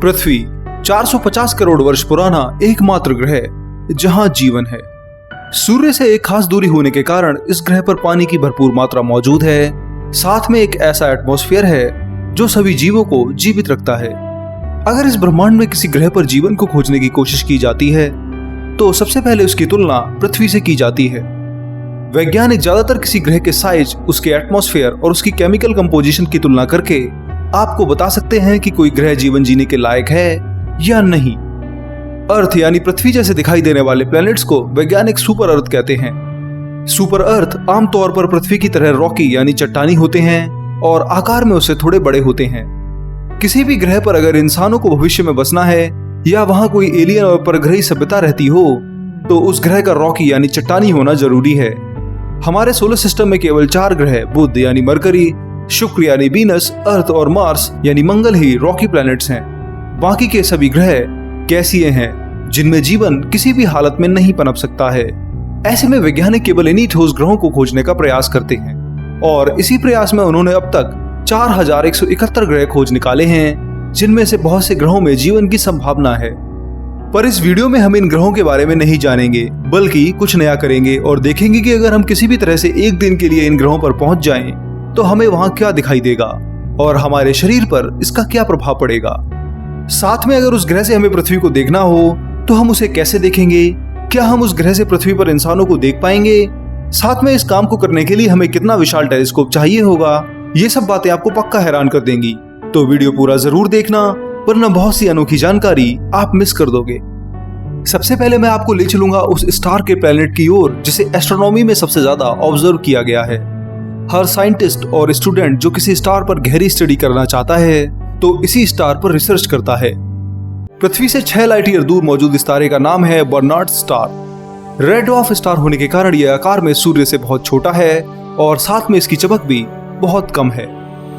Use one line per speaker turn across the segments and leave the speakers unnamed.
पृथ्वी 450 करोड़ वर्ष पुराना एकमात्र ग्रह जहां जीवन है। सूर्य से एक खास दूरी होने के कारण इस ग्रह पर पानी की भरपूर मात्रा मौजूद है। साथ में एक ऐसा एटमॉस्फेयर है जो सभी जीवों को जीवित रखता है। अगर इस ब्रह्मांड में किसी ग्रह पर जीवन को खोजने की कोशिश की जाती है तो सबसे पहले उसकी तुलना पृथ्वी से की जाती है। वैज्ञानिक ज्यादातर किसी ग्रह के साइज, उसके एटमॉस्फेयर और उसकी केमिकल कंपोजिशन की तुलना करके आपको बता सकते हैं कि कोई ग्रह जीवन जीने के लायक है या नहीं। अर्थ यानी पृथ्वी जैसे दिखाई देने वाले प्लैनेट्स को वैज्ञानिक सुपर अर्थ कहते हैं। सुपर अर्थ आमतौर पर पृथ्वी की तरह रॉकी यानी चट्टानी होते हैं और आकार में उससे थोड़े बड़े होते हैं। किसी भी ग्रह पर अगर इंसानों को भविष्य में बसना है या वहां कोई एलियन और परग्रही सभ्यता रहती हो तो उस ग्रह का रॉकी यानी चट्टानी होना जरूरी है। हमारे सोलर सिस्टम में केवल 4 ग्रह बुध यानी मरकरी, शुक्र यानी वीनस, अर्थ और मार्स यानी मंगल ही रॉकी प्लैनेट्स हैं। बाकी के सभी ग्रह गैसीय हैं जिनमें जीवन किसी भी हालत में नहीं पनप सकता है। ऐसे में वैज्ञानिक केवल इन्हीं ठोस ग्रहों को खोजने का प्रयास करते हैं और इसी प्रयास में उन्होंने अब तक 4171 ग्रह खोज निकाले हैं जिनमें से बहुत से ग्रहों में जीवन की संभावना है। पर इस वीडियो में हम इन ग्रहों के बारे में नहीं जानेंगे बल्कि कुछ नया करेंगे और देखेंगे कि अगर हम किसी भी तरह से एक दिन के लिए इन ग्रहों पर पहुंच जाएं तो हमें वहां क्या दिखाई देगा और हमारे शरीर पर इसका क्या प्रभाव पड़ेगा। साथ में अगर उस ग्रह से हमें पृथ्वी को देखना हो तो हम उसे कैसे देखेंगे, क्या हम उस ग्रह से पृथ्वी पर इंसानों को देख पाएंगे, साथ में इस काम को करने के लिए हमें कितना विशाल टेलीस्कोप चाहिए होगा, ये सब बातें आपको पक्का हैरान कर देंगी। तो वीडियो पूरा जरूर देखना वरना बहुत सी अनोखी जानकारी आप मिस कर दोगे। सबसे पहले मैं आपको ले चलूंगा उस स्टार के प्लेनेट की ओर जिसे एस्ट्रोनॉमी में सबसे ज्यादा ऑब्जर्व किया गया है। हर साइंटिस्ट और स्टूडेंट जो किसी स्टार पर गहरी स्टडी करना चाहता है तो इसी स्टार पर रिसर्च करता है। पृथ्वी से 6 लाइट ईयर दूर मौजूद इस तारे का नाम है Barnard star. Red dwarf star होने के कारण यह आकार में सूर्य से बहुत छोटा है और साथ में इसकी चमक भी बहुत कम है।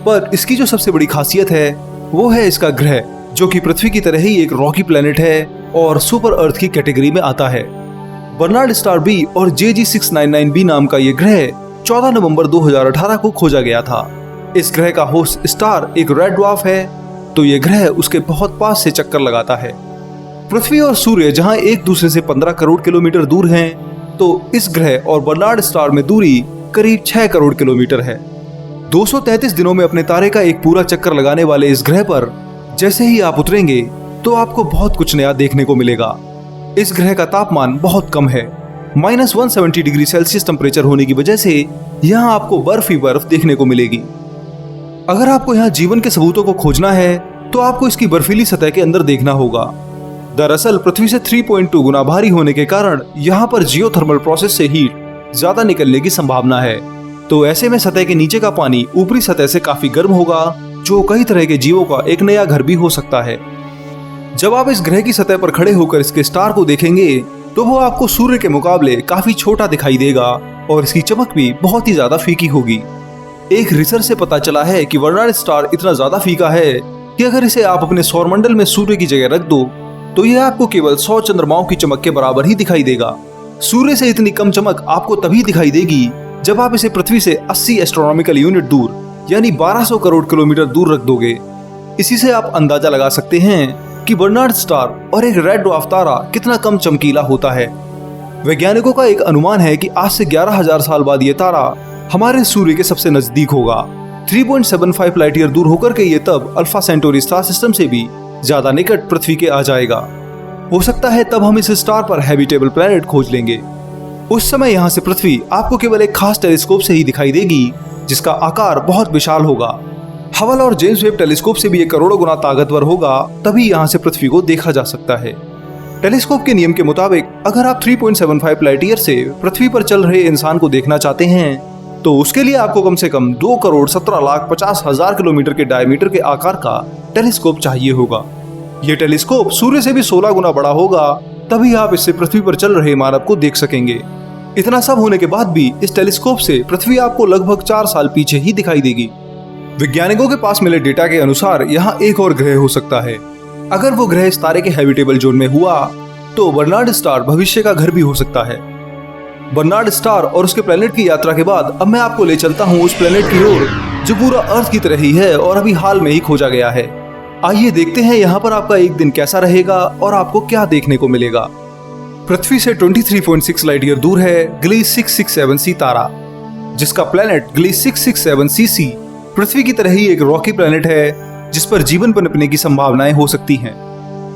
पर इसकी जो सबसे बड़ी खासियत है वो है इसका ग्रह जो कि पृथ्वी की तरह ही एक रॉकी प्लेनेट है और सुपर अर्थ की कैटेगरी में आता है। बर्नार्ड स्टार बी और JG699b नाम का यह ग्रह 14 नवंबर 2018 को खोजा गया था। इस ग्रह का होस्ट स्टार एक रेड ड्वार्फ है तो यह ग्रह उसके बहुत पास से चक्कर लगाता है। पृथ्वी और सूर्य जहां एक दूसरे से 15 करोड़ किलोमीटर दूर हैं तो इस ग्रह और बर्नार्ड स्टार में दूरी करीब 6 करोड़ किलोमीटर है। 233 दिनों में अपने तारे का एक पूरा चक्कर लगाने वाले इस ग्रह पर जैसे ही आप उतरेंगे तो आपको बहुत कुछ नया देखने को मिलेगा। इस ग्रह का तापमान बहुत कम है, -170 डिग्री सेल्सियस टेम्परेचर होने की वजह से यहाँ आपको बर्फ ही बर्फ देखने को मिलेगी। अगर आपको यहाँ जीवन के सबूतों को खोजना है तो आपको इसकी बर्फीली सतह के अंदर देखना होगा। दरअसल पृथ्वी से 3.2 गुना भारी होने के कारण यहाँ पर जियोथर्मल प्रोसेस से हीट ज्यादा निकलने की संभावना है। तो ऐसे में सतह के नीचे का पानी ऊपरी सतह से काफी गर्म होगा जो कई तरह के जीवों का एक नया घर भी हो सकता है। जब आप इस ग्रह की सतह पर खड़े होकर इसके स्टार को देखेंगे तो वो आपको सूर्य के मुकाबले काफी छोटा दिखाई देगा और इसकी चमक भी बहुत ही ज्यादा फीकी होगी। एक रिसर्च से पता चला है कि बर्नार्ड स्टार इतना ज्यादा फीका है कि अगर इसे आप अपने सौरमंडल में सूर्य की जगह रख दो तो यह आपको केवल 100 चंद्रमाओं की चमक के बराबर ही दिखाई देगा। सूर्य से इतनी कम चमक आपको तभी दिखाई देगी जब आप इसे पृथ्वी से 80 एस्ट्रोनॉमिकल यूनिट दूर यानी 1200 करोड़ किलोमीटर दूर रख दोगे। इसी से आप अंदाजा लगा सकते हैं कि बर्नार्ड स्टार और एक रेड ड्वार्फ तारा कितना कम चमकीला होता है। वैज्ञानिकों का एक अनुमान है कि आज से 11,000 साल बाद ये तारा हमारे सूर्य के सबसे नजदीक होगा। 3.75 लाइट ईयर दूर होकर के ये तब अल्फा सेंटोरी स्टार सिस्टम से भी ज्यादा निकट पृथ्वी के आ जाएगा। हो सकता है तब हम इस स्टार पर हैबिटेबल प्लेनेट खोज लेंगे। उस समय यहाँ से पृथ्वी आपको केवल एक खास टेलीस्कोप से ही दिखाई देगी जिसका आकार बहुत विशाल होगा। हबल और जेम्स वेब टेलीस्कोप से भी 1 करोड़ गुना ताकतवर होगा तभी यहाँ से पृथ्वी को देखा जा सकता है। टेलीस्कोप के नियम के मुताबिक अगर आप 3.75 लाइट ईयर से पृथ्वी पर चल रहे इंसान को देखना चाहते हैं तो उसके लिए आपको कम से कम 2,17,50,000 किलोमीटर के डायमीटर के आकार का टेलीस्कोप चाहिए होगा। ये टेलीस्कोप सूर्य से भी 16 गुना बड़ा होगा तभी आप इससे पृथ्वी पर चल रहे मानव को देख सकेंगे। इतना सब होने के बाद भी इस टेलीस्कोप से पृथ्वी आपको लगभग 4 साल पीछे ही दिखाई देगी। वैज्ञानिकों के पास मिले डेटा के अनुसार यहाँ एक और ग्रह हो सकता है। अगर वो ग्रह इस तारे के हैबिटेबल जोन में हुआ तो बर्नार्ड स्टार भविष्य का घर भी हो सकता है। बर्नार्ड स्टार और उसके प्लेनेट की यात्रा के बाद अब मैं आपको ले चलता हूँ उस प्लेनेट की ओर जो पूरा अर्थ की तरह ही है और अभी हाल में ही खोजा गया है। आइए देखते हैं यहाँ पर आपका एक दिन कैसा रहेगा और आपको क्या देखने को मिलेगा। पृथ्वी से 23.6 लाइट ईयर दूर है ग्लीस 667c तारा, जिसका प्लेनेट ग्लीस 667cc पृथ्वी की तरह ही एक रॉकी प्लेनेट है जिस पर जीवन पनपने की संभावनाएं हो सकती हैं।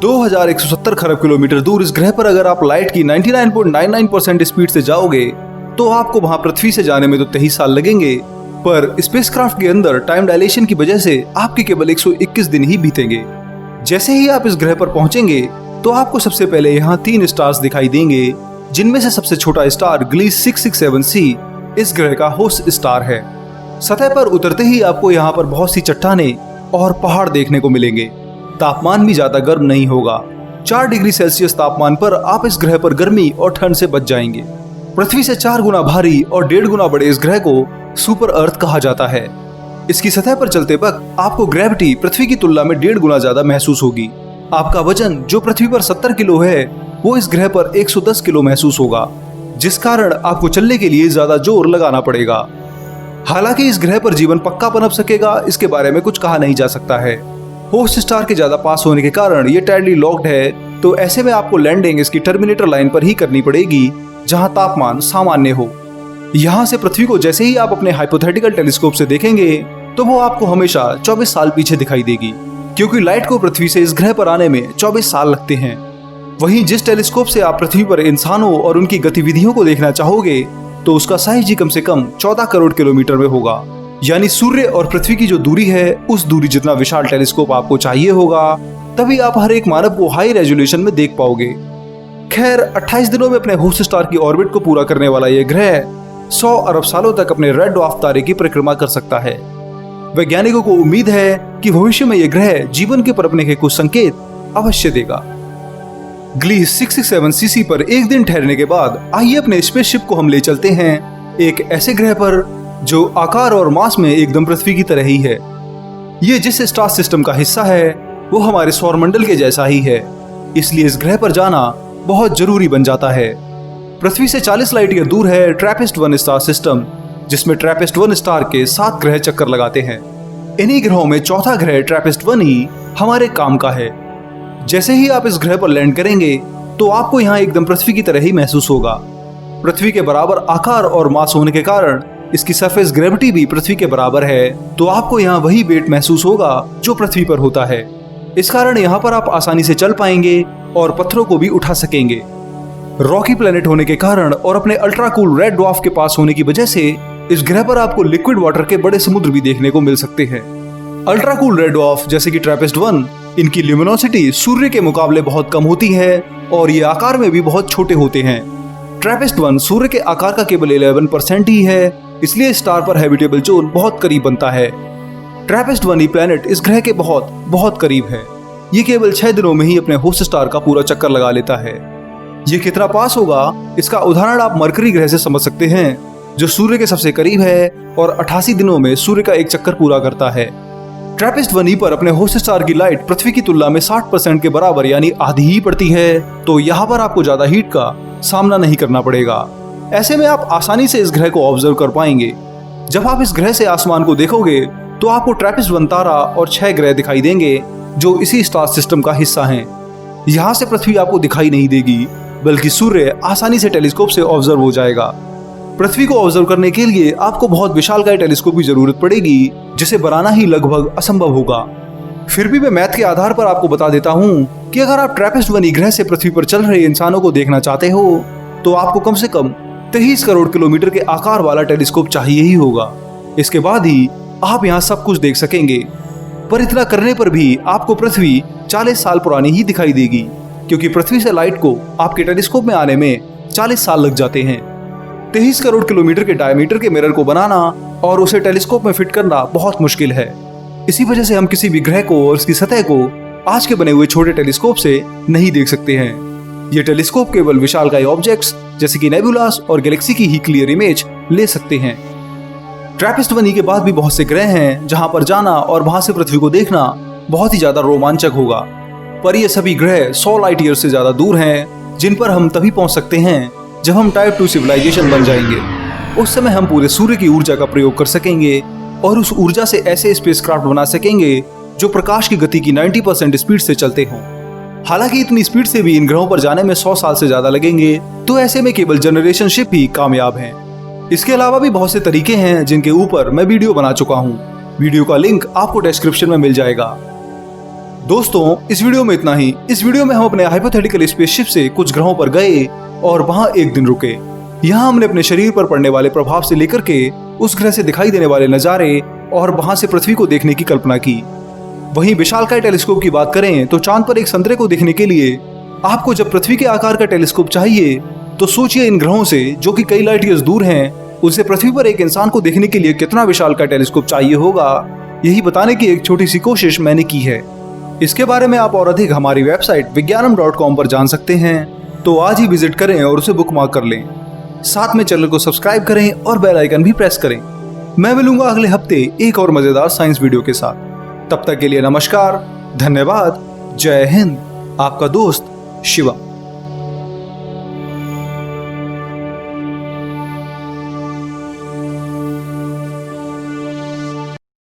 2170 खरब किलोमीटर दूर इस ग्रह पर अगर आप लाइट की 99.99% स्पीड से जाओगे तो आपको वहां पृथ्वी से जाने में तो 23 साल लगेंगे, पर स्पेसक्राफ्ट के अंदर टाइम डायलेशन की वजह से आपके केवल 121 दिन ही बीतेंगे। जैसे ही आप इस ग्रह पर पहुंचेंगे तो आपको सबसे पहले यहाँ 3 स्टार्स दिखाई देंगे, जिनमें से सबसे छोटा स्टार ग्लीस 667c इस ग्रह का होस्ट स्टार है। सतह पर उतरते ही आपको यहाँ पर बहुत सी चट्टानें और पहाड़ देखने को मिलेंगे। तापमान भी ज्यादा गर्म नहीं होगा। 4 डिग्री सेल्सियस तापमान पर आप इस ग्रह पर गर्मी और ठंड से बच जाएंगे। पृथ्वी से 4 गुना भारी और 1.5 गुना बड़े इस ग्रह को सुपर अर्थ कहा जाता है। इसकी सतह पर चलते वक्त आपको ग्रेविटी पृथ्वी की तुलना में 1.5 गुना ज्यादा महसूस होगी। आपका वजन जो पृथ्वी पर 70 किलो है वो इस ग्रह पर 110 किलो महसूस होगा, जिस कारण आपको चलने के लिए ज्यादा जोर लगाना पड़ेगा। हालांकि इस ग्रह पर जीवन पक्का पनप सकेगा इसके बारे में कुछ कहा नहीं जा सकता है। होस्ट स्टार के ज्यादा पास होने के कारण ये टाइडली लॉक्ड है, तो ऐसे में आपको लैंडिंग इसकी टर्मिनेटर लाइन पर ही करनी पड़ेगी जहां तापमान सामान्य हो। यहाँ से पृथ्वी को जैसे ही आप अपने हाइपोथेटिकल टेलीस्कोप से देखेंगे तो वो आपको हमेशा 24 साल पीछे दिखाई देगी, क्योंकि लाइट को पृथ्वी से इस ग्रह पर आने में 24 साल लगते हैं। वहीं जिस टेलीस्कोप से आप पृथ्वी पर इंसानों और उनकी गतिविधियों को देखना चाहोगे तो उसका साइज ही कम से कम 14 करोड़ किलोमीटर में होगा। यानी सूर्य और पृथ्वी की जो दूरी है उस दूरी जितना विशाल टेलीस्कोप आपको चाहिए होगा, तभी आप हर एक मानव को हाई रेजोल्यूशन में देख पाओगे। खैर 28 दिनों में अपने होस्ट स्टार की ऑर्बिट को पूरा करने वाला यह ग्रह 100 अरब सालों तक अपने रेड ड्वार्फ तारे की परिक्रमा कर सकता है। वैज्ञानिकों को उम्मीद है कि भविष्य में यह ग्रह जीवन के पनपने के कुछ संकेत अवश्य देगा। ग्लीस 667cc पर एक दिन ठहरने के बाद आइए अपने स्पेसशिप को हम ले चलते हैं एक ऐसे ग्रह पर जो आकार और मास में एकदम पृथ्वी की तरह ही है। ये जिस स्टार सिस्टम का हिस्सा है वो हमारे सौरमंडल के जैसा ही है, इसलिए इस ग्रह पर जाना बहुत जरूरी बन जाता है। पृथ्वी से 40 लाइट ईयर दूर है ट्रैपिस्ट-1 स्टार सिस्टम, जिसमें ट्रैपिस्ट-1 स्टार के 7 ग्रह चक्कर लगाते हैं। इन्हीं ग्रहों में चौथा ग्रह ट्रैपिस्ट-1 ही हमारे काम का है। जैसे ही आप इस ग्रह पर लैंड करेंगे तो आपको यहाँ एकदम पृथ्वी की तरह ही महसूस होगा। पृथ्वी के बराबर आकार और मास होने के कारण इसकी सरफेस ग्रेविटी भी पृथ्वी के बराबर है, तो आपको यहाँ वही वेट महसूस होगा जो पृथ्वी पर होता है। इस कारण यहाँ पर आप आसानी से चल पाएंगे और पत्थरों को भी उठा सकेंगे। रॉकी प्लेनेट होने के कारण और अपने अल्ट्रा कूल रेड ड्वार्फ के पास होने की वजह से इस ग्रह पर आपको लिक्विड वाटर के बड़े समुद्र भी देखने को मिल सकते हैं। अल्ट्रा कूल रेड ड्वार्फ जैसे कि ट्रैपिस्ट-1, इनकी ल्यूमिनोसिटी सूर्य के मुकाबले बहुत कम होती है और ये आकार में भी बहुत छोटे होते हैं। ट्रैपिस्ट-1 सूर्य के आकार का केवल 11% ही है, इसलिए स्टार पर हैबिटेबल जोन बहुत करीब बनता है। ट्रैपिस्ट-1 ही प्लेनेट इस ग्रह के बहुत बहुत करीब है। ये केवल 6 दिनों में ही अपने होस्ट स्टार का पूरा चक्कर लगा लेता है। ये कितना पास होगा इसका उदाहरण आप मरकरी ग्रह से समझ सकते हैं, जो सूर्य के सबसे करीब है और 88 दिनों में सूर्य का एक चक्कर पूरा करता है। ट्रैपिस्ट-1 पर अपने होस्ट स्टार की लाइट पृथ्वी की तुलना में 60% के बराबर यानी आधी ही पड़ती है, तो यहाँ पर आपको ज्यादा हीट का सामना नहीं करना पड़ेगा। ऐसे में आप आसानी से इस ग्रह को ऑब्जर्व कर पाएंगे। जब आप इस ग्रह से आसमान को देखोगे तो आपको ट्रैपिस्ट-1 तारा और 6 ग्रह दिखाई देंगे जो इसी स्टार सिस्टम का हिस्सा हैं। यहाँ से पृथ्वी आपको दिखाई नहीं देगी, बल्कि सूर्य आसानी से टेलीस्कोप से ऑब्जर्व हो जाएगा। पृथ्वी को ऑब्जर्व करने के लिए आपको बहुत विशालकाय टेलीस्कोप की जरूरत पड़ेगी, जिसे बनाना ही लगभग असंभव होगा। फिर भी मैं मैथ के आधार पर आपको बता देता हूँ कि अगर आप ट्रैपिस्ट-1 ग्रह से पृथ्वी पर चल रहे इंसानों को देखना चाहते हो तो आपको कम से कम 23 करोड़ किलोमीटर के आकार वाला टेलीस्कोप चाहिए ही होगा। इसके बाद ही आप यहाँ सब कुछ देख सकेंगे। पर इतना करने पर भी आपको पृथ्वी 40 साल पुरानी ही दिखाई देगी, क्योंकि पृथ्वी से लाइट को आपके टेलीस्कोप में आने में 40 साल लग जाते हैं। 23 करोड़ किलोमीटर के डायमीटर के मिरर को बनाना और उसे टेलीस्कोप में फिट करना बहुत मुश्किल है। इसी वजह से हम किसी भी ग्रह को और उसकी सतह को आज के बने हुए छोटे टेलीस्कोप से नहीं देख सकते हैं। ये टेलीस्कोप केवल विशालकाय ऑब्जेक्ट्स जैसे कि नेबुलास और गैलेक्सी की ही क्लियर इमेज ले सकते हैं। ट्रैपिस्ट-1 के बाद भी बहुत से ग्रह हैं जहां पर जाना और वहां से पृथ्वी को देखना बहुत ही ज्यादा रोमांचक होगा, पर ये सभी ग्रह 100 लाइट ईयर से ज्यादा दूर हैं, जिन पर हम तभी पहुंच सकते हैं जब हम टाइप 2 सिविलाइजेशन बन जाएंगे। उस समय हम पूरे सूर्य की ऊर्जा का प्रयोग कर सकेंगे और उस ऊर्जा से ऐसे स्पेसक्राफ्ट बना सकेंगे जो प्रकाश की गति की 90% स्पीड से चलते हों। हालांकि इतनी स्पीड से भी इन ग्रहों पर जाने में 100 साल से ज्यादा लगेंगे, तो ऐसे में केवल जनरेशन शिप ही कामयाब हैं। इसके अलावा भी बहुत से तरीके हैं जिनके ऊपर मैं वीडियो बना चुका हूँ। वीडियो का लिंक आपको डिस्क्रिप्शन में मिल जाएगा। दोस्तों, इस वीडियो में इतना ही। इस वीडियो में हम अपने हाइपोथेटिकल स्पेसशिप से कुछ ग्रहों पर गए और वहां एक दिन रुके। यहाँ हमने अपने शरीर पर पड़ने वाले प्रभाव से लेकर के उस ग्रह से दिखाई देने वाले नजारे और वहां से पृथ्वी को देखने की कल्पना की। वहीं विशालकाय टेलीस्कोप की बात करें तो चांद पर एक संतरे को देखने के लिए आपको जब पृथ्वी के आकार का टेलीस्कोप चाहिए, तो सोचिए इन ग्रहों से जो कि कई लाइट ईयर्स दूर हैं, उनसे पृथ्वी पर एक इंसान को देखने के लिए कितना विशालकाय टेलीस्कोप चाहिए होगा, यही बताने की एक छोटी सी कोशिश मैंने की है। इसके बारे में आप और अधिक हमारी वेबसाइट विज्ञानम.com पर जान सकते हैं, तो आज ही विजिट करें और उसे बुकमार्क कर लें। साथ में चैनल को सब्सक्राइब करें और बेल आइकन भी प्रेस करें। मैं मिलूंगा अगले हफ्ते एक और मजेदार साइंस वीडियो के साथ। तब तक के लिए नमस्कार, धन्यवाद, जय हिंद। आपका दोस्त शिवा।